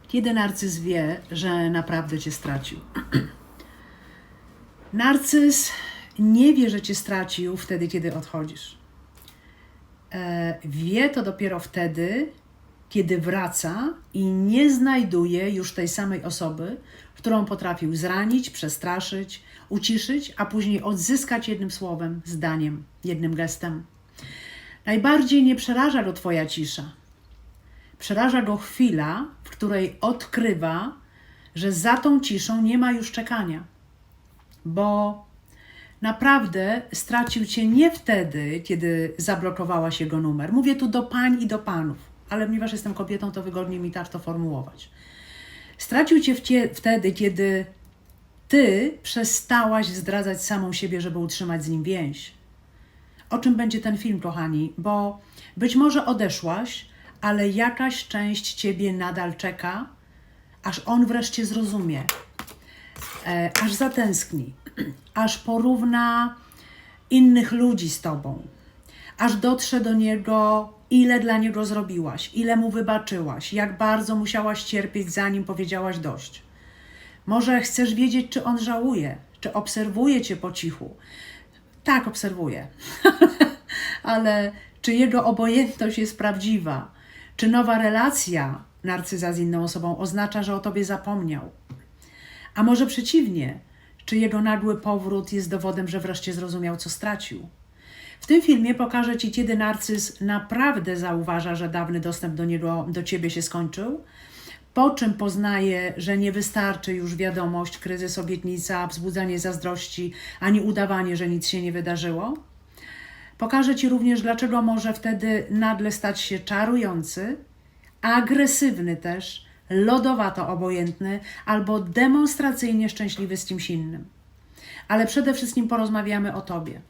Kiedy narcyz wie, że naprawdę cię stracił? Narcyz nie wie, że cię stracił wtedy, kiedy odchodzisz. Wie to dopiero wtedy, kiedy wraca i nie znajduje już tej samej osoby, którą potrafił zranić, przestraszyć, uciszyć, a później odzyskać jednym słowem, zdaniem, jednym gestem. Najbardziej nie przeraża go twoja cisza. Przeraża go chwila, w której odkrywa, że za tą ciszą nie ma już czekania. Bo naprawdę stracił cię nie wtedy, kiedy zablokowałaś jego numer. Mówię tu do pań i do panów, ale ponieważ jestem kobietą, to wygodniej mi tak to formułować. Stracił cię wtedy, kiedy ty przestałaś zdradzać samą siebie, żeby utrzymać z nim więź. O czym będzie ten film, kochani? Bo być może odeszłaś, ale jakaś część ciebie nadal czeka, aż on wreszcie zrozumie, aż zatęskni, aż porówna innych ludzi z tobą, aż dotrze do niego, ile dla niego zrobiłaś, ile mu wybaczyłaś, jak bardzo musiałaś cierpieć, zanim powiedziałaś dość. Może chcesz wiedzieć, czy on żałuje, czy obserwuje cię po cichu. Tak, obserwuję, ale czy jego obojętność jest prawdziwa? Czy nowa relacja narcyza z inną osobą oznacza, że o tobie zapomniał? A może przeciwnie, czy jego nagły powrót jest dowodem, że wreszcie zrozumiał, co stracił? W tym filmie pokażę ci, kiedy narcyz naprawdę zauważa, że dawny dostęp do ciebie się skończył, po czym poznaje, że nie wystarczy już wiadomość, kryzys, obietnica, wzbudzanie zazdrości, ani udawanie, że nic się nie wydarzyło. Pokażę ci również, dlaczego może wtedy nagle stać się czarujący, agresywny też, lodowato obojętny albo demonstracyjnie szczęśliwy z kimś innym. Ale przede wszystkim porozmawiamy o tobie.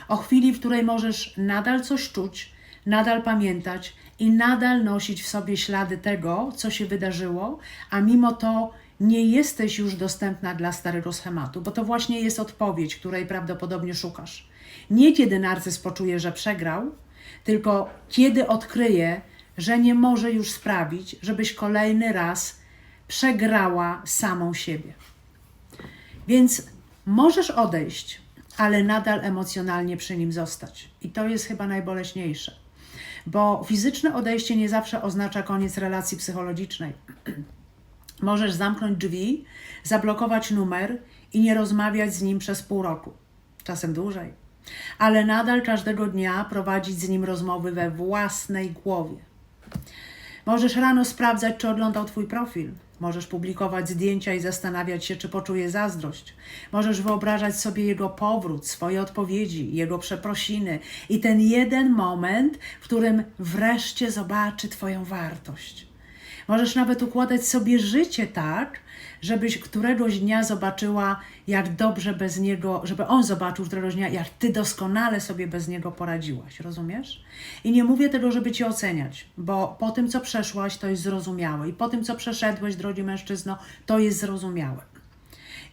O chwili, w której możesz nadal coś czuć, nadal pamiętać i nadal nosić w sobie ślady tego, co się wydarzyło, a mimo to nie jesteś już dostępna dla starego schematu, bo to właśnie jest odpowiedź, której prawdopodobnie szukasz. Nie kiedy narcyz poczuje, że przegrał, tylko kiedy odkryje, że nie może już sprawić, żebyś kolejny raz przegrała samą siebie. Więc możesz odejść, ale nadal emocjonalnie przy nim zostać. I to jest chyba najboleśniejsze. Bo fizyczne odejście nie zawsze oznacza koniec relacji psychologicznej. Możesz zamknąć drzwi, zablokować numer i nie rozmawiać z nim przez pół roku. Czasem dłużej. Ale nadal każdego dnia prowadzić z nim rozmowy we własnej głowie. Możesz rano sprawdzać, czy oglądał twój profil. Możesz publikować zdjęcia i zastanawiać się, czy poczuje zazdrość. Możesz wyobrażać sobie jego powrót, swoje odpowiedzi, jego przeprosiny i ten jeden moment, w którym wreszcie zobaczy twoją wartość. Możesz nawet układać sobie życie tak, żebyś któregoś dnia zobaczyła, jak dobrze bez niego, żeby on zobaczył któregoś dnia, jak ty doskonale sobie bez niego poradziłaś, rozumiesz? I nie mówię tego, żeby cię oceniać, bo po tym, co przeszłaś, to jest zrozumiałe i po tym, co przeszedłeś, drogi mężczyzno, to jest zrozumiałe.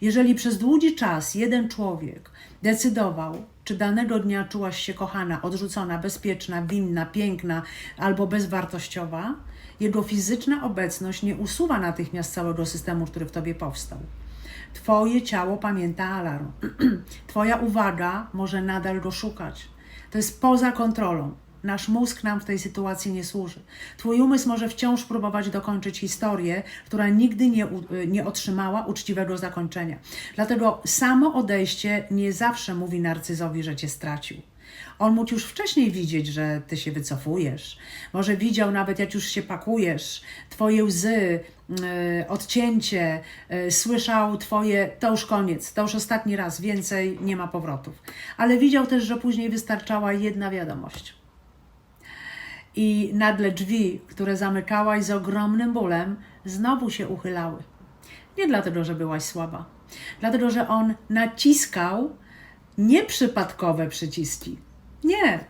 Jeżeli przez długi czas jeden człowiek decydował, czy danego dnia czułaś się kochana, odrzucona, bezpieczna, winna, piękna albo bezwartościowa, jego fizyczna obecność nie usuwa natychmiast całego systemu, który w tobie powstał. Twoje ciało pamięta alarm. Twoja uwaga może nadal go szukać. To jest poza kontrolą. Nasz mózg nam w tej sytuacji nie służy. Twój umysł może wciąż próbować dokończyć historię, która nigdy nie otrzymała uczciwego zakończenia. Dlatego samo odejście nie zawsze mówi narcyzowi, że cię stracił. On mógł już wcześniej widzieć, że ty się wycofujesz. Może widział nawet, jak już się pakujesz, twoje łzy, odcięcie, słyszał twoje, to już koniec, to już ostatni raz, więcej nie ma powrotów. Ale widział też, że później wystarczała jedna wiadomość. I nagle drzwi, które zamykałaś z ogromnym bólem, znowu się uchylały. Nie dlatego, że byłaś słaba. Dlatego, że on naciskał nieprzypadkowe przyciski. Nie.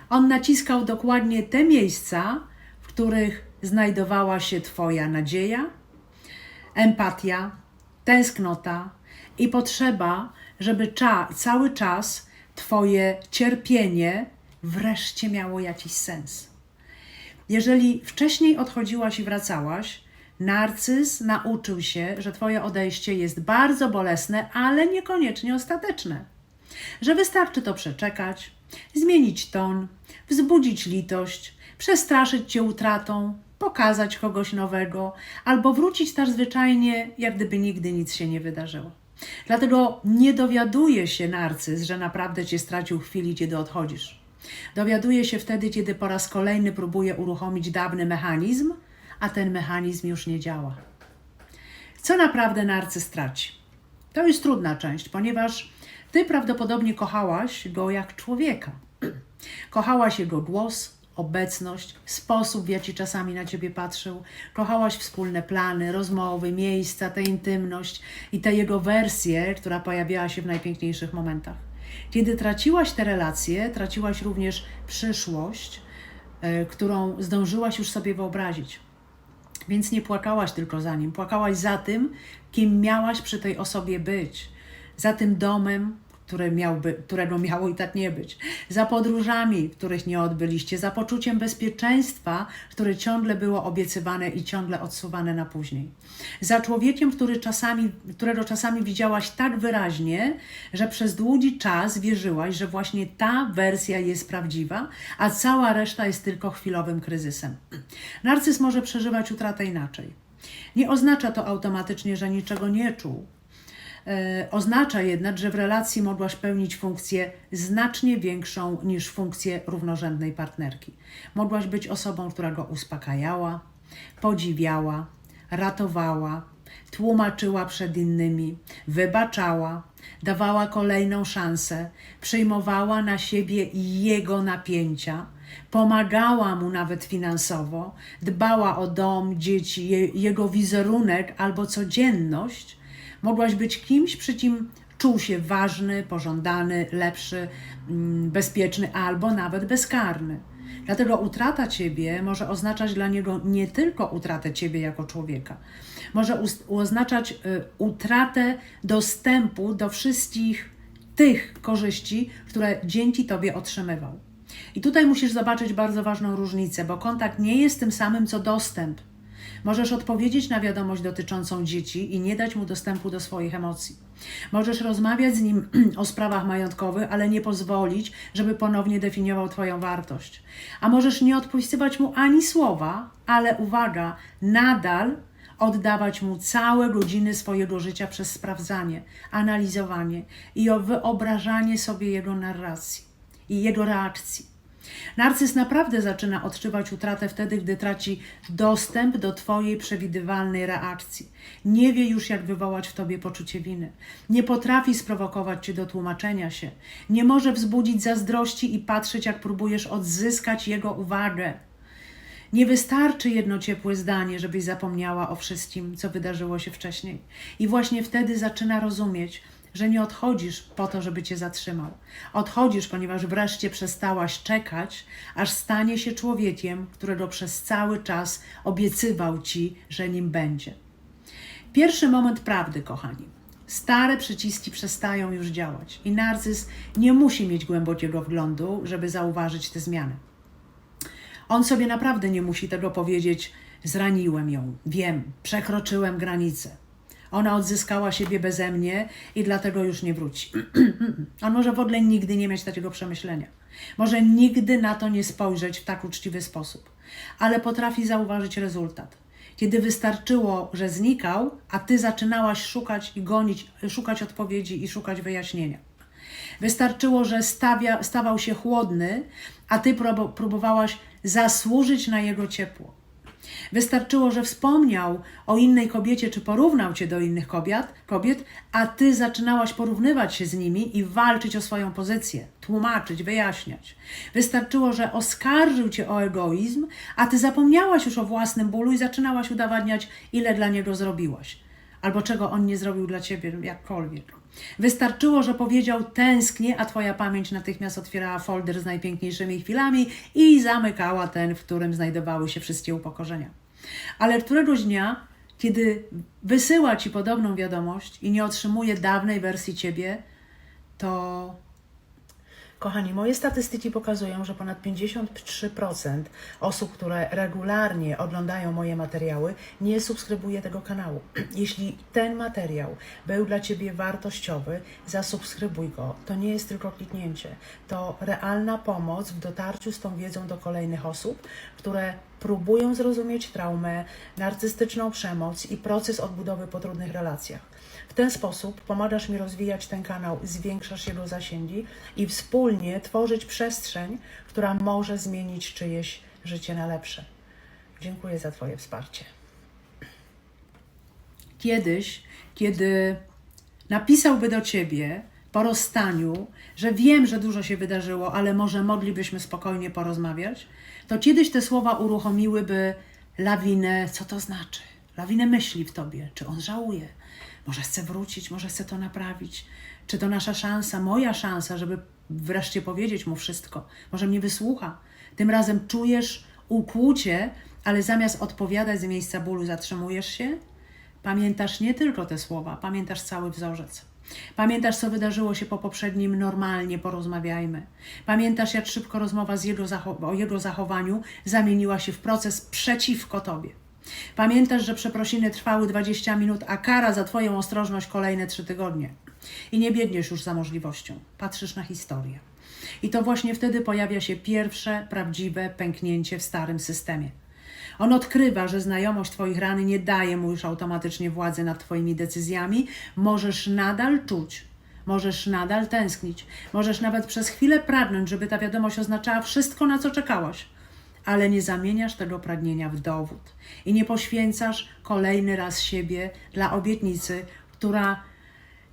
On naciskał dokładnie te miejsca, w których znajdowała się twoja nadzieja, empatia, tęsknota i potrzeba, żeby cały czas twoje cierpienie wreszcie miało jakiś sens. Jeżeli wcześniej odchodziłaś i wracałaś, Narcyz nauczył się, że twoje odejście jest bardzo bolesne, ale niekoniecznie ostateczne. Że wystarczy to przeczekać, zmienić ton, wzbudzić litość, przestraszyć cię utratą, pokazać kogoś nowego, albo wrócić tak zwyczajnie, jak gdyby nigdy nic się nie wydarzyło. Dlatego nie dowiaduje się narcyz, że naprawdę cię stracił w chwili, kiedy odchodzisz. Dowiaduje się wtedy, kiedy po raz kolejny próbuje uruchomić dawny mechanizm, a ten mechanizm już nie działa. Co naprawdę narcyz traci? To jest trudna część, ponieważ ty prawdopodobnie kochałaś go jak człowieka. Kochałaś jego głos, obecność, sposób, w jaki czasami na ciebie patrzył. Kochałaś wspólne plany, rozmowy, miejsca, tę intymność i tę jego wersję, która pojawiała się w najpiękniejszych momentach. Kiedy traciłaś te relacje, traciłaś również przyszłość, którą zdążyłaś już sobie wyobrazić. Więc nie płakałaś tylko za nim, płakałaś za tym, kim miałaś przy tej osobie być. Za tym domem, którego miało i tak nie być. Za podróżami, których nie odbyliście. Za poczuciem bezpieczeństwa, które ciągle było obiecywane i ciągle odsuwane na później. Za człowiekiem, którego czasami widziałaś tak wyraźnie, że przez długi czas wierzyłaś, że właśnie ta wersja jest prawdziwa, a cała reszta jest tylko chwilowym kryzysem. Narcyz może przeżywać utratę inaczej. Nie oznacza to automatycznie, że niczego nie czuł. Oznacza jednak, że w relacji mogłaś pełnić funkcję znacznie większą niż funkcję równorzędnej partnerki. Mogłaś być osobą, która go uspokajała, podziwiała, ratowała, tłumaczyła przed innymi, wybaczała, dawała kolejną szansę, przyjmowała na siebie jego napięcia, pomagała mu nawet finansowo, dbała o dom, dzieci, jego wizerunek albo codzienność. Mogłaś być kimś, przy kim czuł się ważny, pożądany, lepszy, bezpieczny albo nawet bezkarny. Dlatego utrata ciebie może oznaczać dla niego nie tylko utratę ciebie jako człowieka. Może oznaczać utratę dostępu do wszystkich tych korzyści, które dzięki tobie otrzymywał. I tutaj musisz zobaczyć bardzo ważną różnicę, bo kontakt nie jest tym samym co dostęp. Możesz odpowiedzieć na wiadomość dotyczącą dzieci i nie dać mu dostępu do swoich emocji. Możesz rozmawiać z nim o sprawach majątkowych, ale nie pozwolić, żeby ponownie definiował twoją wartość. A możesz nie odpisywać mu ani słowa, ale uwaga, nadal oddawać mu całe godziny swojego życia przez sprawdzanie, analizowanie i wyobrażanie sobie jego narracji i jego reakcji. Narcyz naprawdę zaczyna odczuwać utratę wtedy, gdy traci dostęp do twojej przewidywalnej reakcji. Nie wie już, jak wywołać w tobie poczucie winy. Nie potrafi sprowokować cię do tłumaczenia się. Nie może wzbudzić zazdrości i patrzeć, jak próbujesz odzyskać jego uwagę. Nie wystarczy jedno ciepłe zdanie, żebyś zapomniała o wszystkim, co wydarzyło się wcześniej. I właśnie wtedy zaczyna rozumieć, że nie odchodzisz po to, żeby cię zatrzymał. Odchodzisz, ponieważ wreszcie przestałaś czekać, aż stanie się człowiekiem, którego przez cały czas obiecywał ci, że nim będzie. Pierwszy moment prawdy, kochani. Stare przyciski przestają już działać i narcyz nie musi mieć głębokiego wglądu, żeby zauważyć te zmiany. On sobie naprawdę nie musi tego powiedzieć: zraniłem ją, wiem, przekroczyłem granicę. Ona odzyskała siebie beze mnie i dlatego już nie wróci. On może w ogóle nigdy nie mieć takiego przemyślenia. Może nigdy na to nie spojrzeć w tak uczciwy sposób. Ale potrafi zauważyć rezultat. Kiedy wystarczyło, że znikał, a ty zaczynałaś szukać i gonić, szukać odpowiedzi i szukać wyjaśnienia. Wystarczyło, że stawał się chłodny, a ty próbowałaś zasłużyć na jego ciepło. Wystarczyło, że wspomniał o innej kobiecie, czy porównał cię do innych kobiet, a ty zaczynałaś porównywać się z nimi i walczyć o swoją pozycję, tłumaczyć, wyjaśniać. Wystarczyło, że oskarżył cię o egoizm, a ty zapomniałaś już o własnym bólu i zaczynałaś udowadniać, ile dla niego zrobiłaś. Albo czego on nie zrobił dla ciebie, jakkolwiek. Wystarczyło, że powiedział tęsknię, a twoja pamięć natychmiast otwierała folder z najpiękniejszymi chwilami i zamykała ten, w którym znajdowały się wszystkie upokorzenia. Ale któregoś dnia, kiedy wysyła ci podobną wiadomość i nie otrzymuje dawnej wersji ciebie, to Kochani, moje statystyki pokazują, że ponad 53% osób, które regularnie oglądają moje materiały, nie subskrybuje tego kanału. Jeśli ten materiał był dla Ciebie wartościowy, zasubskrybuj go. To nie jest tylko kliknięcie. To realna pomoc w dotarciu z tą wiedzą do kolejnych osób, które próbują zrozumieć traumę, narcystyczną przemoc i proces odbudowy po trudnych relacjach. W ten sposób pomagasz mi rozwijać ten kanał, zwiększasz jego zasięgi i wspólnie tworzyć przestrzeń, która może zmienić czyjeś życie na lepsze. Dziękuję za Twoje wsparcie. Kiedyś, kiedy napisałby do Ciebie po rozstaniu, że wiem, że dużo się wydarzyło, ale może moglibyśmy spokojnie porozmawiać, to kiedyś te słowa uruchomiłyby lawinę, co to znaczy? Lawinę myśli w Tobie. Czy on żałuje? Może chce wrócić, może chce to naprawić. Czy to nasza szansa, moja szansa, żeby wreszcie powiedzieć mu wszystko? Może mnie wysłucha? Tym razem czujesz ukłucie, ale zamiast odpowiadać z miejsca bólu, zatrzymujesz się? Pamiętasz nie tylko te słowa, pamiętasz cały wzorzec. Pamiętasz, co wydarzyło się po poprzednim normalnie porozmawiajmy. Pamiętasz, jak szybko rozmowa o jego zachowaniu zamieniła się w proces przeciwko Tobie. Pamiętasz, że przeprosiny trwały 20 minut, a kara za Twoją ostrożność kolejne 3 tygodnie. I nie biegniesz już za możliwością. Patrzysz na historię. I to właśnie wtedy pojawia się pierwsze, prawdziwe pęknięcie w starym systemie. On odkrywa, że znajomość Twoich ran nie daje mu już automatycznie władzy nad Twoimi decyzjami. Możesz nadal czuć, możesz nadal tęsknić, możesz nawet przez chwilę pragnąć, żeby ta wiadomość oznaczała wszystko, na co czekałaś. Ale nie zamieniasz tego pragnienia w dowód i nie poświęcasz kolejny raz siebie dla obietnicy, która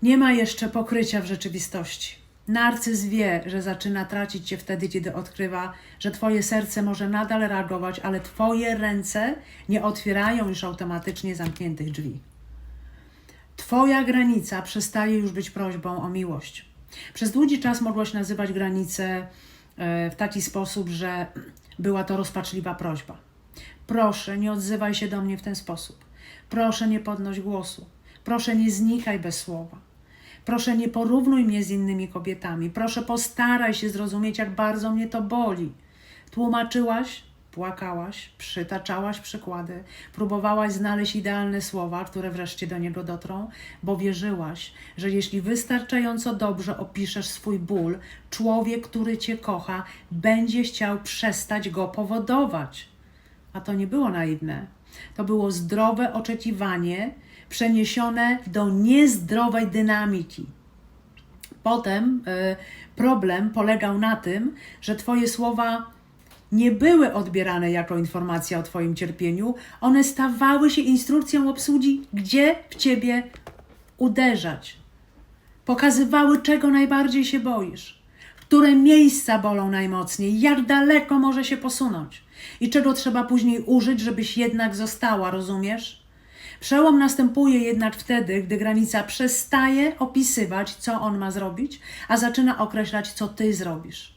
nie ma jeszcze pokrycia w rzeczywistości. Narcyz wie, że zaczyna tracić Cię wtedy, kiedy odkrywa, że Twoje serce może nadal reagować, ale Twoje ręce nie otwierają już automatycznie zamkniętych drzwi. Twoja granica przestaje już być prośbą o miłość. Przez długi czas mogłaś nazywać granicę w taki sposób, że była to rozpaczliwa prośba. Proszę, nie odzywaj się do mnie w ten sposób. Proszę, nie podnoś głosu. Proszę, nie znikaj bez słowa. Proszę, nie porównuj mnie z innymi kobietami. Proszę, postaraj się zrozumieć, jak bardzo mnie to boli. Tłumaczyłaś, płakałaś, przytaczałaś przykłady, próbowałaś znaleźć idealne słowa, które wreszcie do niego dotrą, bo wierzyłaś, że jeśli wystarczająco dobrze opiszesz swój ból, człowiek, który Cię kocha, będzie chciał przestać go powodować. A to nie było naiwne. To było zdrowe oczekiwanie przeniesione do niezdrowej dynamiki. Potem problem polegał na tym, że Twoje słowa nie były odbierane jako informacja o Twoim cierpieniu, one stawały się instrukcją obsługi, gdzie w Ciebie uderzać. Pokazywały, czego najbardziej się boisz, które miejsca bolą najmocniej, jak daleko może się posunąć i czego trzeba później użyć, żebyś jednak została, rozumiesz? Przełom następuje jednak wtedy, gdy granica przestaje opisywać, co on ma zrobić, a zaczyna określać, co ty zrobisz.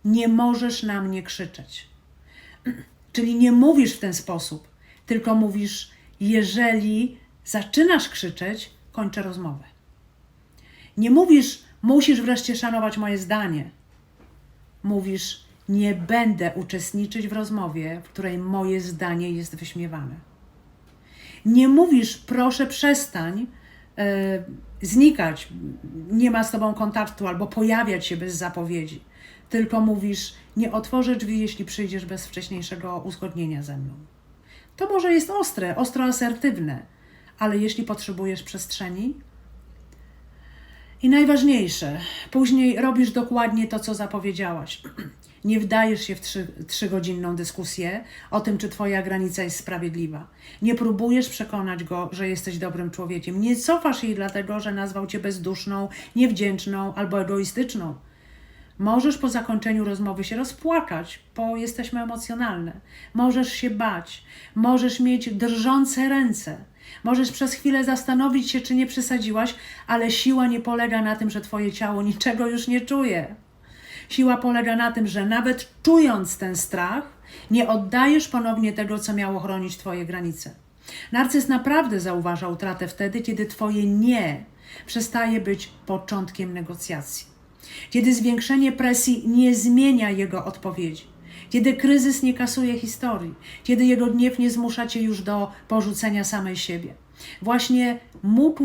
Nie możesz na mnie krzyczeć. Czyli nie mówisz w ten sposób, tylko mówisz, jeżeli zaczynasz krzyczeć, kończę rozmowę. Nie mówisz, musisz wreszcie szanować moje zdanie. Mówisz, nie będę uczestniczyć w rozmowie, w której moje zdanie jest wyśmiewane. Nie mówisz, proszę przestań znikać, nie ma z tobą kontaktu albo pojawiać się bez zapowiedzi. Tylko mówisz, nie otworzę drzwi, jeśli przyjdziesz bez wcześniejszego uzgodnienia ze mną. To może jest ostro asertywne, ale jeśli potrzebujesz przestrzeni. I najważniejsze, później robisz dokładnie to, co zapowiedziałaś. Nie wdajesz się w 3-godzinną dyskusję o tym, czy Twoja granica jest sprawiedliwa. Nie próbujesz przekonać go, że jesteś dobrym człowiekiem. Nie cofasz jej dlatego, że nazwał Cię bezduszną, niewdzięczną albo egoistyczną. Możesz po zakończeniu rozmowy się rozpłakać, bo jesteśmy emocjonalne. Możesz się bać, możesz mieć drżące ręce. Możesz przez chwilę zastanowić się, czy nie przesadziłaś, ale siła nie polega na tym, że Twoje ciało niczego już nie czuje. Siła polega na tym, że nawet czując ten strach, nie oddajesz ponownie tego, co miało chronić Twoje granice. Narcyz naprawdę zauważa utratę wtedy, kiedy Twoje nie przestaje być początkiem negocjacji. Kiedy zwiększenie presji nie zmienia jego odpowiedzi. Kiedy kryzys nie kasuje historii. Kiedy jego gniew nie zmusza cię już do porzucenia samej siebie. Właśnie mógł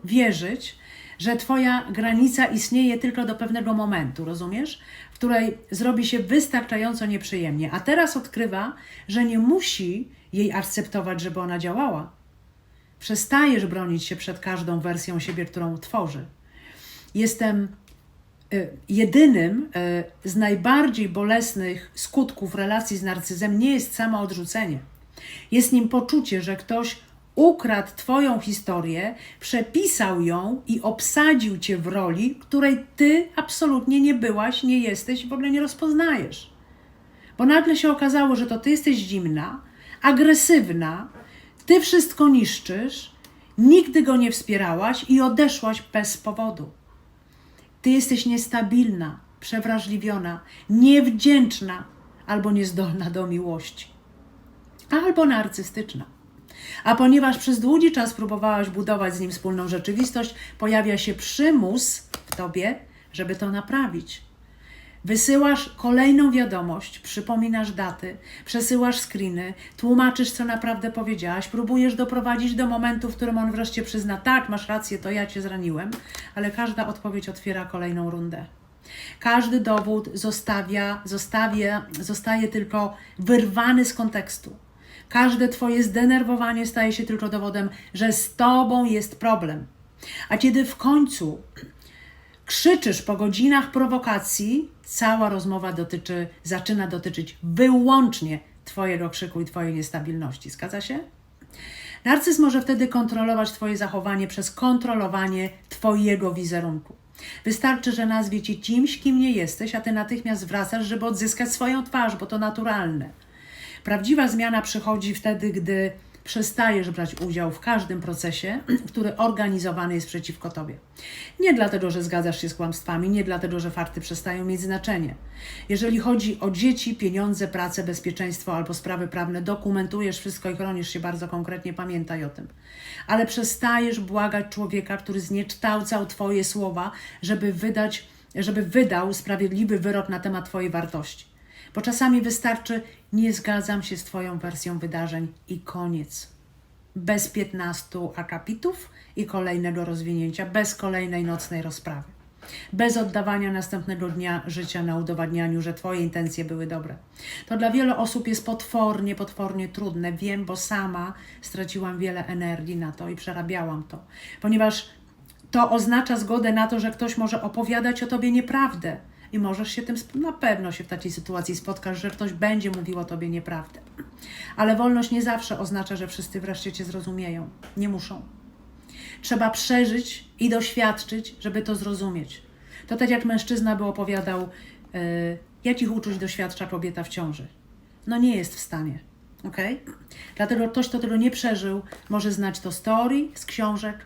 wierzyć, że twoja granica istnieje tylko do pewnego momentu, rozumiesz? W której zrobi się wystarczająco nieprzyjemnie. A teraz odkrywa, że nie musi jej akceptować, żeby ona działała. Przestajesz bronić się przed każdą wersją siebie, którą tworzy. Jestem jedynym z najbardziej bolesnych skutków relacji z narcyzem nie jest samo odrzucenie. Jest nim poczucie, że ktoś ukradł twoją historię, przepisał ją i obsadził cię w roli, której ty absolutnie nie byłaś, nie jesteś i w ogóle nie rozpoznajesz. Bo nagle się okazało, że to ty jesteś zimna, agresywna, ty wszystko niszczysz, nigdy go nie wspierałaś i odeszłaś bez powodu. Ty jesteś niestabilna, przewrażliwiona, niewdzięczna albo niezdolna do miłości. Albo narcystyczna. A ponieważ przez długi czas próbowałaś budować z nim wspólną rzeczywistość, pojawia się przymus w tobie, żeby to naprawić. Wysyłasz kolejną wiadomość, przypominasz daty, przesyłasz screeny, tłumaczysz, co naprawdę powiedziałaś, próbujesz doprowadzić do momentu, w którym on wreszcie przyzna, tak, masz rację, to ja cię zraniłem, ale każda odpowiedź otwiera kolejną rundę. Każdy dowód zostaje tylko wyrwany z kontekstu. Każde twoje zdenerwowanie staje się tylko dowodem, że z tobą jest problem. A kiedy w końcu krzyczysz po godzinach prowokacji, cała rozmowa zaczyna dotyczyć wyłącznie twojego krzyku i twojej niestabilności. Zgadza się? Narcyz może wtedy kontrolować twoje zachowanie przez kontrolowanie twojego wizerunku. Wystarczy, że nazwie cię kimś, kim nie jesteś, a ty natychmiast wracasz, żeby odzyskać swoją twarz, bo to naturalne. Prawdziwa zmiana przychodzi wtedy, gdy przestajesz brać udział w każdym procesie, który organizowany jest przeciwko tobie. Nie dlatego, że zgadzasz się z kłamstwami, nie dlatego, że fakty przestają mieć znaczenie. Jeżeli chodzi o dzieci, pieniądze, pracę, bezpieczeństwo albo sprawy prawne, dokumentujesz wszystko i chronisz się bardzo konkretnie, pamiętaj o tym. Ale przestajesz błagać człowieka, który zniekształcał twoje słowa, żeby wydał sprawiedliwy wyrok na temat twojej wartości. Bo czasami wystarczy, nie zgadzam się z twoją wersją wydarzeń i koniec. Bez 15 akapitów i kolejnego rozwinięcia, bez kolejnej nocnej rozprawy. Bez oddawania następnego dnia życia na udowadnianiu, że twoje intencje były dobre. To dla wielu osób jest potwornie trudne. Wiem, bo sama straciłam wiele energii na to i przerabiałam to. Ponieważ to oznacza zgodę na to, że ktoś może opowiadać o tobie nieprawdę. I możesz się na pewno się w takiej sytuacji spotkasz, że ktoś będzie mówił o tobie nieprawdę. Ale wolność nie zawsze oznacza, że wszyscy wreszcie cię zrozumieją. Nie muszą. Trzeba przeżyć i doświadczyć, żeby to zrozumieć. To tak jak mężczyzna by opowiadał, jakich uczuć doświadcza kobieta w ciąży. No nie jest w stanie. Okay? Dlatego ktoś, kto tego nie przeżył, może znać to z teorii, z książek,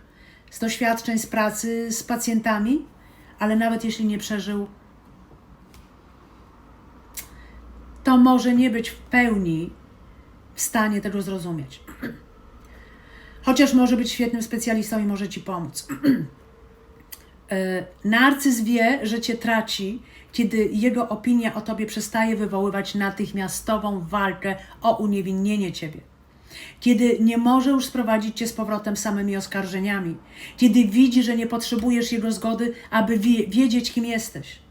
z doświadczeń, z pracy, z pacjentami, ale nawet jeśli nie przeżył, to może nie być w pełni w stanie tego zrozumieć. Chociaż może być świetnym specjalistą i może ci pomóc. Narcyz wie, że cię traci, kiedy jego opinia o tobie przestaje wywoływać natychmiastową walkę o uniewinnienie ciebie. Kiedy nie może już sprowadzić cię z powrotem samymi oskarżeniami. Kiedy widzi, że nie potrzebujesz jego zgody, aby wiedzieć, kim jesteś.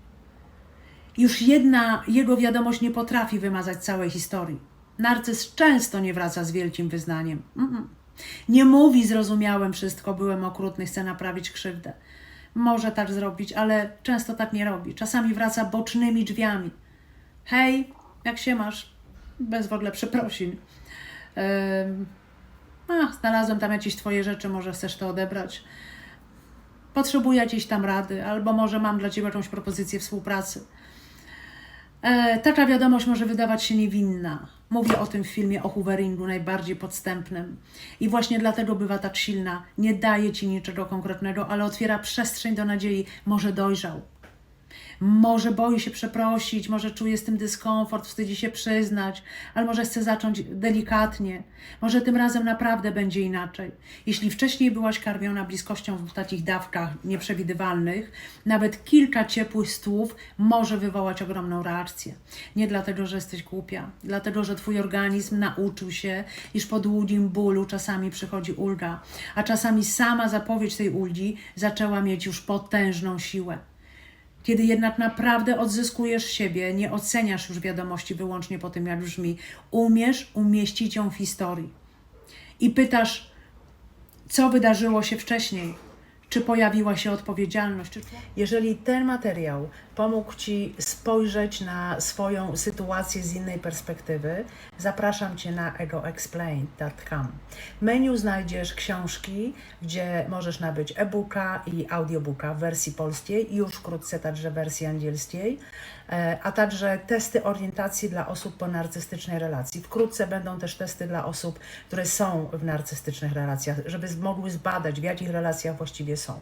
Już jedna jego wiadomość nie potrafi wymazać całej historii. Narcyz często nie wraca z wielkim wyznaniem. Nie mówi, zrozumiałem wszystko, byłem okrutny, chcę naprawić krzywdę. Może tak zrobić, ale często tak nie robi. Czasami wraca bocznymi drzwiami. Hej, jak się masz? Bez w ogóle przeprosin. Znalazłem tam jakieś twoje rzeczy, może chcesz to odebrać. Potrzebuję jakiejś tam rady, albo może mam dla ciebie jakąś propozycję współpracy. Taka wiadomość może wydawać się niewinna. Mówię o tym w filmie o hooveringu, najbardziej podstępnym. I właśnie dlatego bywa tak silna. Nie daje ci niczego konkretnego, ale otwiera przestrzeń do nadziei. Może dojrzał. Może boi się przeprosić, może czuje z tym dyskomfort, wstydzi się przyznać, ale może chce zacząć delikatnie. Może tym razem naprawdę będzie inaczej. Jeśli wcześniej byłaś karmiona bliskością w takich dawkach nieprzewidywalnych, nawet kilka ciepłych słów może wywołać ogromną reakcję. Nie dlatego, że jesteś głupia, dlatego, że twój organizm nauczył się, iż po długim bólu czasami przychodzi ulga, a czasami sama zapowiedź tej ulgi zaczęła mieć już potężną siłę. Kiedy jednak naprawdę odzyskujesz siebie, nie oceniasz już wiadomości wyłącznie po tym, jak brzmi, umiesz umieścić ją w historii. I pytasz, co wydarzyło się wcześniej? Czy pojawiła się odpowiedzialność? Jeżeli ten materiał pomógł Ci spojrzeć na swoją sytuację z innej perspektywy, zapraszam Cię na egoexplained.com. W menu znajdziesz książki, gdzie możesz nabyć e-booka i audiobooka w wersji polskiej i już wkrótce także w wersji angielskiej, a także testy orientacji dla osób po narcystycznej relacji. Wkrótce będą też testy dla osób, które są w narcystycznych relacjach, żeby mogły zbadać, w jakich relacjach właściwie są.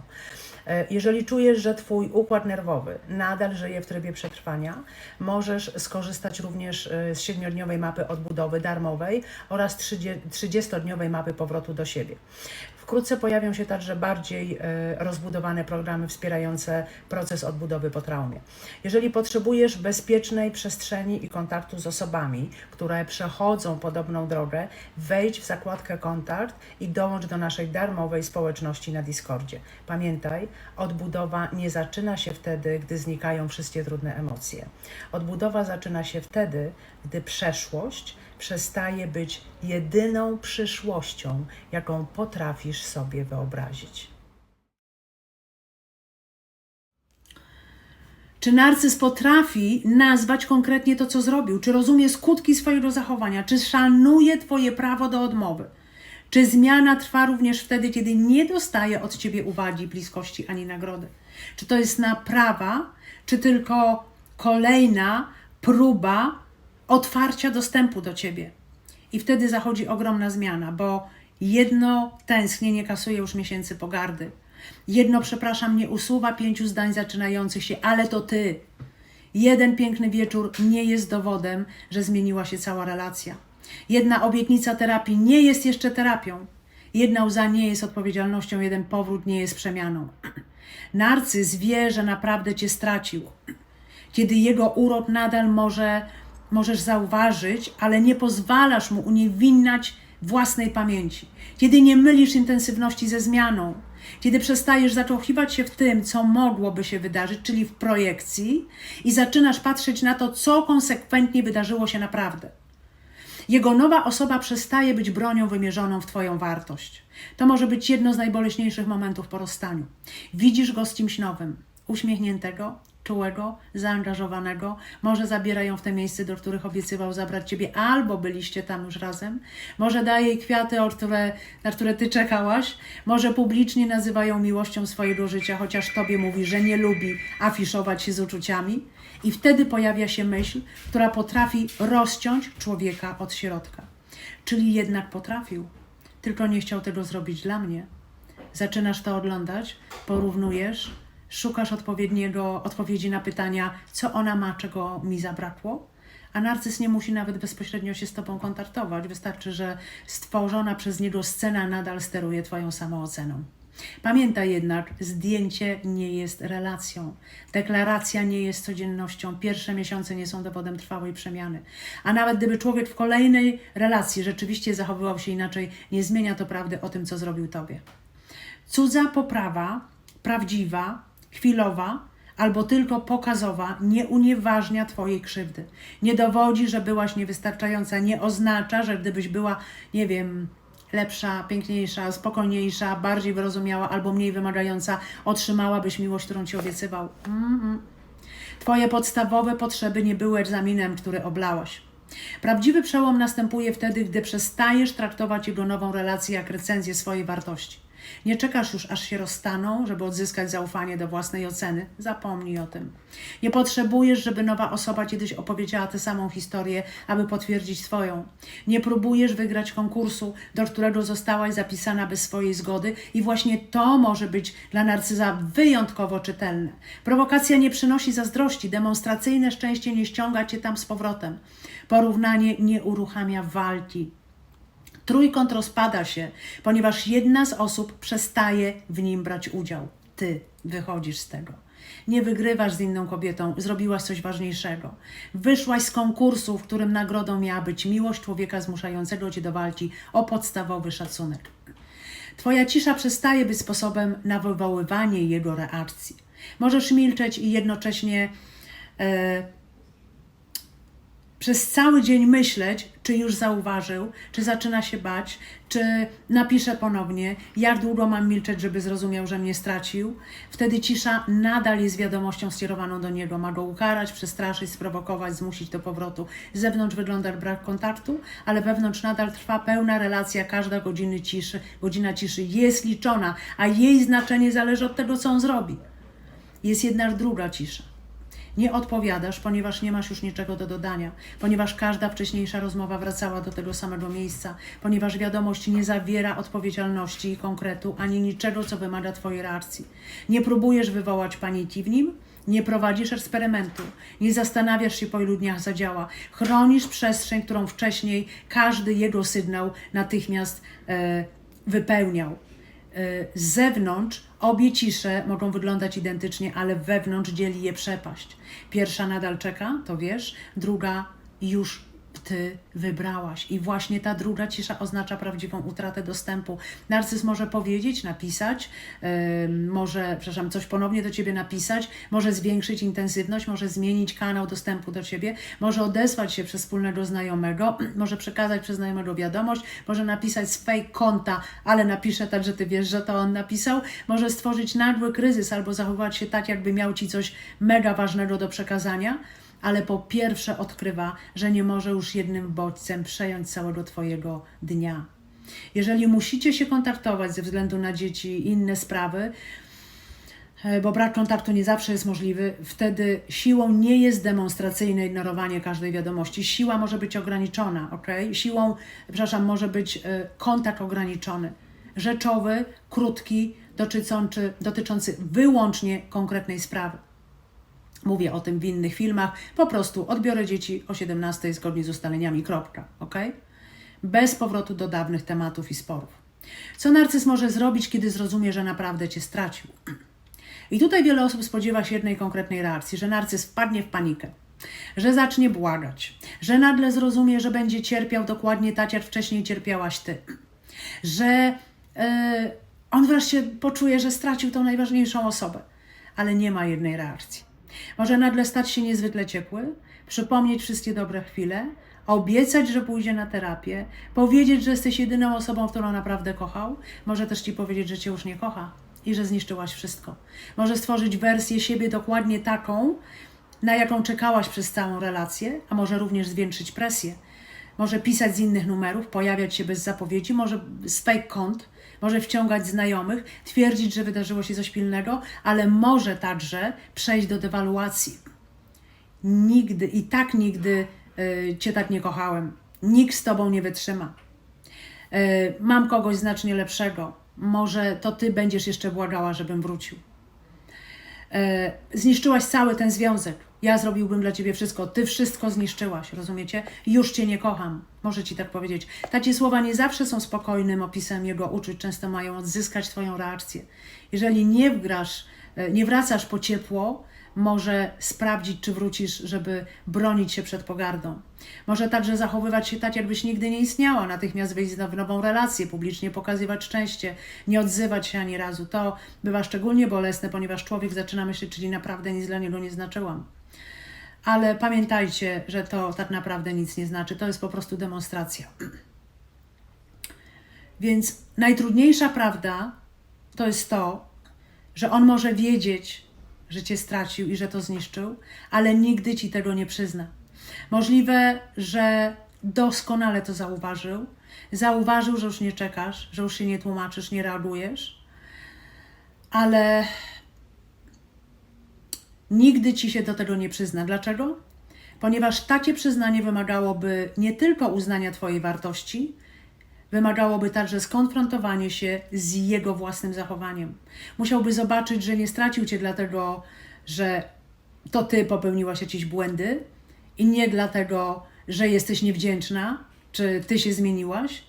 Jeżeli czujesz, że Twój układ nerwowy nadal żyje w trybie przetrwania, możesz skorzystać również z 7-dniowej mapy odbudowy darmowej oraz 30-dniowej mapy powrotu do siebie. Wkrótce pojawią się także bardziej rozbudowane programy wspierające proces odbudowy po traumie. Jeżeli potrzebujesz bezpiecznej przestrzeni i kontaktu z osobami, które przechodzą podobną drogę, wejdź w zakładkę Kontakt i dołącz do naszej darmowej społeczności na Discordzie. Pamiętaj, odbudowa nie zaczyna się wtedy, gdy znikają wszystkie trudne emocje. Odbudowa zaczyna się wtedy, gdy przeszłość przestaje być jedyną przyszłością, jaką potrafisz sobie wyobrazić. Czy narcyz potrafi nazwać konkretnie to, co zrobił? Czy rozumie skutki swojego zachowania? Czy szanuje Twoje prawo do odmowy? Czy zmiana trwa również wtedy, kiedy nie dostaje od Ciebie uwagi, bliskości ani nagrody? Czy to jest naprawa, czy tylko kolejna próba otwarcia dostępu do Ciebie? I wtedy zachodzi ogromna zmiana, bo jedno tęsknienie kasuje już miesięcy pogardy. Jedno, przepraszam, nie usuwa 5 zdań zaczynających się, ale to Ty. Jeden piękny wieczór nie jest dowodem, że zmieniła się cała relacja. Jedna obietnica terapii nie jest jeszcze terapią. Jedna łza nie jest odpowiedzialnością, jeden powrót nie jest przemianą. Narcyz wie, że naprawdę Cię stracił. Kiedy jego urok nadal możesz zauważyć, ale nie pozwalasz mu uniewinniać własnej pamięci. Kiedy nie mylisz intensywności ze zmianą. Kiedy przestajesz zakochiwać się w tym, co mogłoby się wydarzyć, czyli w projekcji, i zaczynasz patrzeć na to, co konsekwentnie wydarzyło się naprawdę. Jego nowa osoba przestaje być bronią wymierzoną w Twoją wartość. To może być jedno z najboleśniejszych momentów po rozstaniu. Widzisz go z kimś nowym, uśmiechniętego, czułego, zaangażowanego. Może zabiera ją w te miejsca, do których obiecywał zabrać Ciebie, albo byliście tam już razem. Może daje jej kwiaty, na które Ty czekałaś. Może publicznie nazywa ją miłością swojego życia, chociaż Tobie mówi, że nie lubi afiszować się z uczuciami. I wtedy pojawia się myśl, która potrafi rozciąć człowieka od środka. Czyli jednak potrafił, tylko nie chciał tego zrobić dla mnie. Zaczynasz to oglądać, porównujesz, szukasz odpowiedzi na pytania, co ona ma, czego mi zabrakło, a narcyz nie musi nawet bezpośrednio się z Tobą kontaktować. Wystarczy, że stworzona przez niego scena nadal steruje Twoją samooceną. Pamiętaj jednak, zdjęcie nie jest relacją. Deklaracja nie jest codziennością. Pierwsze miesiące nie są dowodem trwałej przemiany. A nawet gdyby człowiek w kolejnej relacji rzeczywiście zachowywał się inaczej, nie zmienia to prawdy o tym, co zrobił Tobie. Cudza poprawa, prawdziwa, chwilowa albo tylko pokazowa, nie unieważnia Twojej krzywdy. Nie dowodzi, że byłaś niewystarczająca. Nie oznacza, że gdybyś była, nie wiem, lepsza, piękniejsza, spokojniejsza, bardziej wyrozumiała albo mniej wymagająca, otrzymałabyś miłość, którą Ci obiecywał. Twoje podstawowe potrzeby nie były egzaminem, który oblałaś. Prawdziwy przełom następuje wtedy, gdy przestajesz traktować jego nową relację jak recenzję swojej wartości. Nie czekasz już, aż się rozstaną, żeby odzyskać zaufanie do własnej oceny. Zapomnij o tym. Nie potrzebujesz, żeby nowa osoba kiedyś opowiedziała tę samą historię, aby potwierdzić twoją. Nie próbujesz wygrać konkursu, do którego zostałaś zapisana bez swojej zgody i właśnie to może być dla narcyza wyjątkowo czytelne. Prowokacja nie przynosi zazdrości, demonstracyjne szczęście nie ściąga cię tam z powrotem. Porównanie nie uruchamia walki. Trójkąt rozpada się, ponieważ jedna z osób przestaje w nim brać udział. Ty wychodzisz z tego. Nie wygrywasz z inną kobietą, zrobiłaś coś ważniejszego. Wyszłaś z konkursu, w którym nagrodą miała być miłość człowieka zmuszającego cię do walki o podstawowy szacunek. Twoja cisza przestaje być sposobem na wywoływanie jego reakcji. Możesz milczeć i jednocześnie przez cały dzień myśleć, czy już zauważył, czy zaczyna się bać, czy napisze ponownie, jak długo mam milczeć, żeby zrozumiał, że mnie stracił. Wtedy cisza nadal jest wiadomością skierowaną do niego. Ma go ukarać, przestraszyć, sprowokować, zmusić do powrotu. Z zewnątrz wygląda brak kontaktu, ale wewnątrz nadal trwa pełna relacja. Każda godzina ciszy jest liczona, a jej znaczenie zależy od tego, co on zrobi. Jest jednak druga cisza. Nie odpowiadasz, ponieważ nie masz już niczego do dodania, ponieważ każda wcześniejsza rozmowa wracała do tego samego miejsca, ponieważ wiadomość nie zawiera odpowiedzialności i konkretu, ani niczego, co wymaga twojej reakcji. Nie próbujesz wywołać paniki w nim, nie prowadzisz eksperymentu, nie zastanawiasz się, po ilu dniach zadziała. Chronisz przestrzeń, którą wcześniej każdy jego sygnał natychmiast wypełniał. Z zewnątrz obie cisze mogą wyglądać identycznie, ale wewnątrz dzieli je przepaść. Pierwsza nadal czeka, to wiesz, druga już ty wybrałaś. I właśnie ta druga cisza oznacza prawdziwą utratę dostępu. Narcyz może powiedzieć, napisać, może coś ponownie do ciebie napisać, może zwiększyć intensywność, może zmienić kanał dostępu do ciebie, może odezwać się przez wspólnego znajomego, może przekazać przez znajomego wiadomość, może napisać z fake konta, ale napisze tak, że ty wiesz, że to on napisał, może stworzyć nagły kryzys albo zachowywać się tak, jakby miał ci coś mega ważnego do przekazania, ale po pierwsze odkrywa, że nie może już jednym bodźcem przejąć całego twojego dnia. Jeżeli musicie się kontaktować ze względu na dzieci i inne sprawy, bo brak kontaktu nie zawsze jest możliwy, wtedy siłą nie jest demonstracyjne ignorowanie każdej wiadomości. Siła może być ograniczona, ok? Może być kontakt ograniczony, rzeczowy, krótki, dotyczący wyłącznie konkretnej sprawy. Mówię o tym w innych filmach. Po prostu odbiorę dzieci o 17 zgodnie z ustaleniami, kropka, ok? Bez powrotu do dawnych tematów i sporów. Co narcyz może zrobić, kiedy zrozumie, że naprawdę cię stracił? I tutaj wiele osób spodziewa się jednej konkretnej reakcji, że narcyz wpadnie w panikę, że zacznie błagać, że nagle zrozumie, że będzie cierpiał dokładnie tak, jak wcześniej cierpiałaś ty, że on wreszcie poczuje, że stracił tą najważniejszą osobę, ale nie ma jednej reakcji. Może nagle stać się niezwykle ciepły, przypomnieć wszystkie dobre chwile, obiecać, że pójdzie na terapię, powiedzieć, że jesteś jedyną osobą, którą naprawdę kochał. Może też ci powiedzieć, że cię już nie kocha i że zniszczyłaś wszystko. Może stworzyć wersję siebie dokładnie taką, na jaką czekałaś przez całą relację, a może również zwiększyć presję. Może pisać z innych numerów, pojawiać się bez zapowiedzi, może z fake kont, może wciągać znajomych, twierdzić, że wydarzyło się coś pilnego, ale może także przejść do dewaluacji. Nigdy cię tak nie kochałem. Nikt z tobą nie wytrzyma. Mam kogoś znacznie lepszego. Może to ty będziesz jeszcze błagała, żebym wrócił. Zniszczyłaś cały ten związek. Ja zrobiłbym dla ciebie wszystko. Ty wszystko zniszczyłaś, rozumiecie? Już cię nie kocham. Może ci tak powiedzieć. Takie słowa nie zawsze są spokojnym opisem jego uczuć. Często mają odzyskać twoją reakcję. Jeżeli nie wracasz po ciepło, może sprawdzić, czy wrócisz, żeby bronić się przed pogardą. Może także zachowywać się tak, jakbyś nigdy nie istniała, natychmiast wejść w nową relację, publicznie pokazywać szczęście, nie odzywać się ani razu. To bywa szczególnie bolesne, ponieważ człowiek zaczyna myśleć, czyli naprawdę nic dla niego nie znaczyłam. Ale pamiętajcie, że to tak naprawdę nic nie znaczy. To jest po prostu demonstracja. Więc najtrudniejsza prawda to jest to, że on może wiedzieć, że cię stracił i że to zniszczył, ale nigdy ci tego nie przyzna. Możliwe, że doskonale to zauważył. Zauważył, że już nie czekasz, że już się nie tłumaczysz, nie reagujesz, ale nigdy ci się do tego nie przyzna. Dlaczego? Ponieważ takie przyznanie wymagałoby nie tylko uznania twojej wartości, wymagałoby także skonfrontowania się z jego własnym zachowaniem. Musiałby zobaczyć, że nie stracił cię dlatego, że to ty popełniłaś jakieś błędy i nie dlatego, że jesteś niewdzięczna, czy ty się zmieniłaś,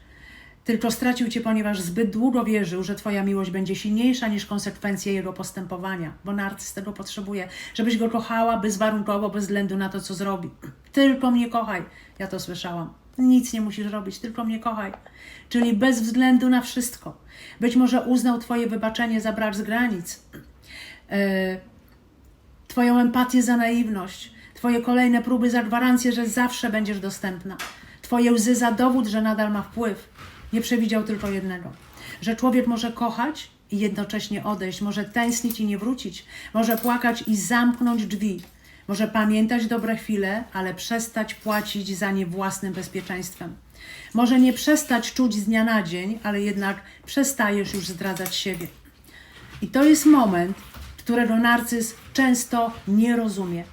tylko stracił cię, ponieważ zbyt długo wierzył, że twoja miłość będzie silniejsza niż konsekwencje jego postępowania, bo narcyz tego potrzebuje, żebyś go kochała bezwarunkowo, bez względu na to, co zrobi. Tylko mnie kochaj. Ja to słyszałam. Nic nie musisz robić, tylko mnie kochaj. Czyli bez względu na wszystko. Być może uznał twoje wybaczenie za brak z granic, twoją empatię za naiwność, twoje kolejne próby za gwarancję, że zawsze będziesz dostępna, twoje łzy za dowód, że nadal ma wpływ. Nie przewidział tylko jednego, że człowiek może kochać i jednocześnie odejść, może tęsknić i nie wrócić, może płakać i zamknąć drzwi, może pamiętać dobre chwile, ale przestać płacić za nie własnym bezpieczeństwem. Może nie przestać czuć z dnia na dzień, ale jednak przestajesz już zdradzać siebie. I to jest moment, którego narcyz często nie rozumie,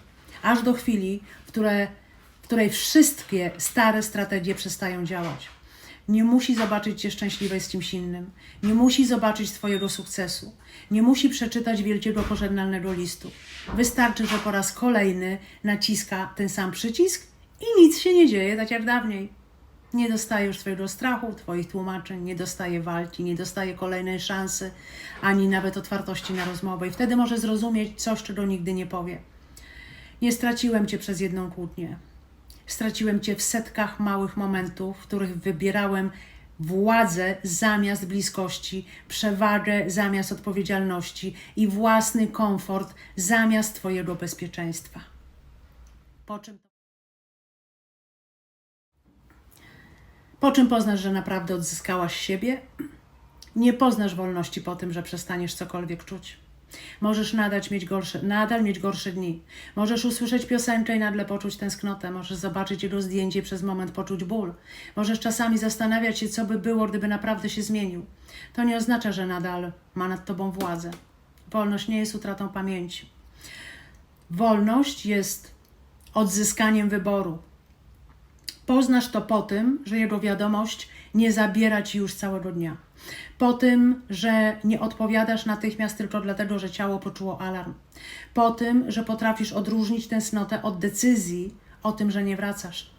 aż do chwili, w której wszystkie stare strategie przestają działać. Nie musi zobaczyć cię szczęśliwej z kimś innym. Nie musi zobaczyć twojego sukcesu. Nie musi przeczytać wielkiego pożegnalnego listu. Wystarczy, że po raz kolejny naciska ten sam przycisk i nic się nie dzieje, tak jak dawniej. Nie dostaje już twojego strachu, twoich tłumaczeń, nie dostaje walki, nie dostaje kolejnej szansy, ani nawet otwartości na rozmowę. I wtedy może zrozumieć coś, czego nigdy nie powie. Nie straciłem cię przez jedną kłótnię. Straciłem cię w setkach małych momentów, w których wybierałem władzę zamiast bliskości, przewagę zamiast odpowiedzialności i własny komfort zamiast twojego bezpieczeństwa. Po czym poznasz, że naprawdę odzyskałaś siebie? Nie poznasz wolności po tym, że przestaniesz cokolwiek czuć. Możesz nadal mieć gorsze dni. Możesz usłyszeć piosenkę i nagle poczuć tęsknotę. Możesz zobaczyć jego zdjęcie i przez moment poczuć ból. Możesz czasami zastanawiać się, co by było, gdyby naprawdę się zmienił. To nie oznacza, że nadal ma nad tobą władzę. Wolność nie jest utratą pamięci. Wolność jest odzyskaniem wyboru. Poznasz to po tym, że jego wiadomość nie zabiera ci już całego dnia. Po tym, że nie odpowiadasz natychmiast tylko dlatego, że ciało poczuło alarm. Po tym, że potrafisz odróżnić tęsknotę od decyzji o tym, że nie wracasz.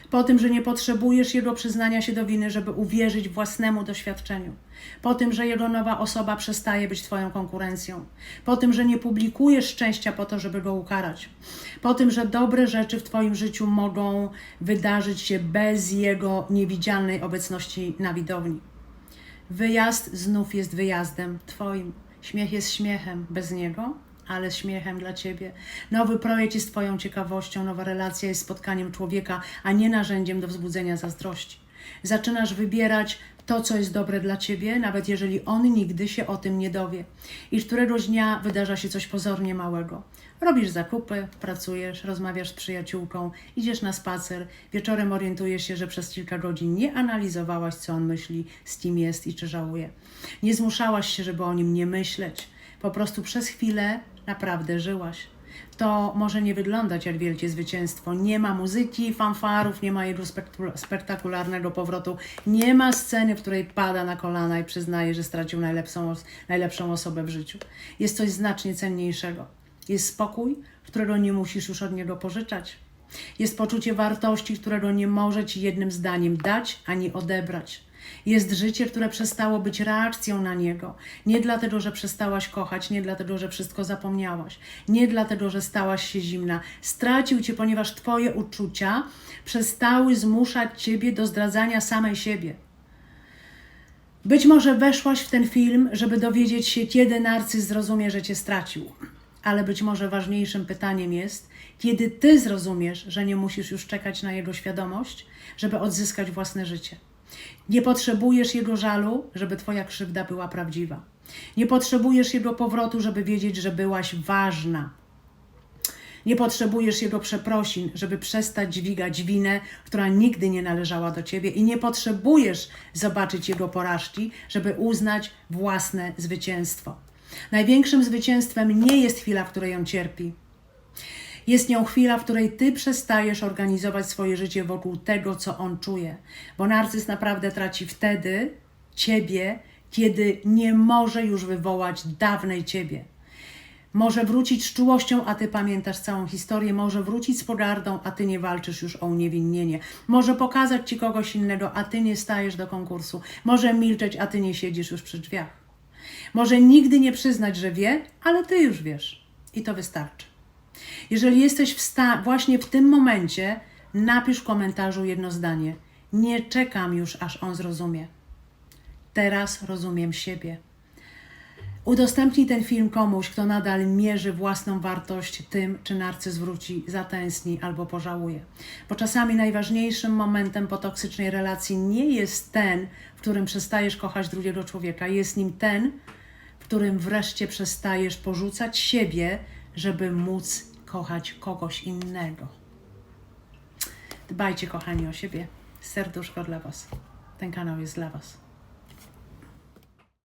Po tym, że nie potrzebujesz jego przyznania się do winy, żeby uwierzyć własnemu doświadczeniu. Po tym, że jego nowa osoba przestaje być twoją konkurencją. Po tym, że nie publikujesz szczęścia po to, żeby go ukarać. Po tym, że dobre rzeczy w twoim życiu mogą wydarzyć się bez jego niewidzialnej obecności na widowni. Wyjazd znów jest wyjazdem twoim. Śmiech jest śmiechem bez niego, ale śmiechem dla ciebie. Nowy projekt jest twoją ciekawością, nowa relacja jest spotkaniem człowieka, a nie narzędziem do wzbudzenia zazdrości. Zaczynasz wybierać to, co jest dobre dla ciebie, nawet jeżeli on nigdy się o tym nie dowie. I któregoś dnia wydarza się coś pozornie małego. Robisz zakupy, pracujesz, rozmawiasz z przyjaciółką, idziesz na spacer, wieczorem orientujesz się, że przez kilka godzin nie analizowałaś, co on myśli, z kim jest i czy żałuje. Nie zmuszałaś się, żeby o nim nie myśleć. Po prostu przez chwilę naprawdę żyłaś. To może nie wyglądać jak wielkie zwycięstwo. Nie ma muzyki, fanfarów, nie ma jego spektakularnego powrotu, nie ma sceny, w której pada na kolana i przyznaje, że stracił najlepszą osobę w życiu. Jest coś znacznie cenniejszego. Jest spokój, którego nie musisz już od niego pożyczać. Jest poczucie wartości, którego nie może ci jednym zdaniem dać ani odebrać. Jest życie, które przestało być reakcją na niego. Nie dlatego, że przestałaś kochać, nie dlatego, że wszystko zapomniałaś, nie dlatego, że stałaś się zimna. Stracił cię, ponieważ twoje uczucia przestały zmuszać ciebie do zdradzania samej siebie. Być może weszłaś w ten film, żeby dowiedzieć się, kiedy narcyz zrozumie, że cię stracił. Ale być może ważniejszym pytaniem jest, kiedy ty zrozumiesz, że nie musisz już czekać na jego świadomość, żeby odzyskać własne życie. Nie potrzebujesz jego żalu, żeby twoja krzywda była prawdziwa. Nie potrzebujesz jego powrotu, żeby wiedzieć, że byłaś ważna. Nie potrzebujesz Jego przeprosin, żeby przestać dźwigać winę, która nigdy nie należała do Ciebie i nie potrzebujesz zobaczyć Jego porażki, żeby uznać własne zwycięstwo. Największym zwycięstwem nie jest chwila, w której On cierpi. Jest nią chwila, w której Ty przestajesz organizować swoje życie wokół tego, co On czuje. Bo narcyz naprawdę traci wtedy Ciebie, kiedy nie może już wywołać dawnej Ciebie. Może wrócić z czułością, a Ty pamiętasz całą historię. Może wrócić z pogardą, a Ty nie walczysz już o uniewinnienie. Może pokazać Ci kogoś innego, a Ty nie stajesz do konkursu. Może milczeć, a Ty nie siedzisz już przy drzwiach. Może nigdy nie przyznać, że wie, ale Ty już wiesz. I to wystarczy. Jeżeli jesteś właśnie w tym momencie, napisz w komentarzu jedno zdanie. Nie czekam już, aż on zrozumie. Teraz rozumiem siebie. Udostępnij ten film komuś, kto nadal mierzy własną wartość tym, czy narcyz wróci, zatęskni albo pożałuje. Bo czasami najważniejszym momentem po toksycznej relacji nie jest ten, w którym przestajesz kochać drugiego człowieka. Jest nim ten, w którym wreszcie przestajesz porzucać siebie, żeby móc kochać kogoś innego. Dbajcie, kochani, o siebie. Serduszko dla Was. Ten kanał jest dla Was.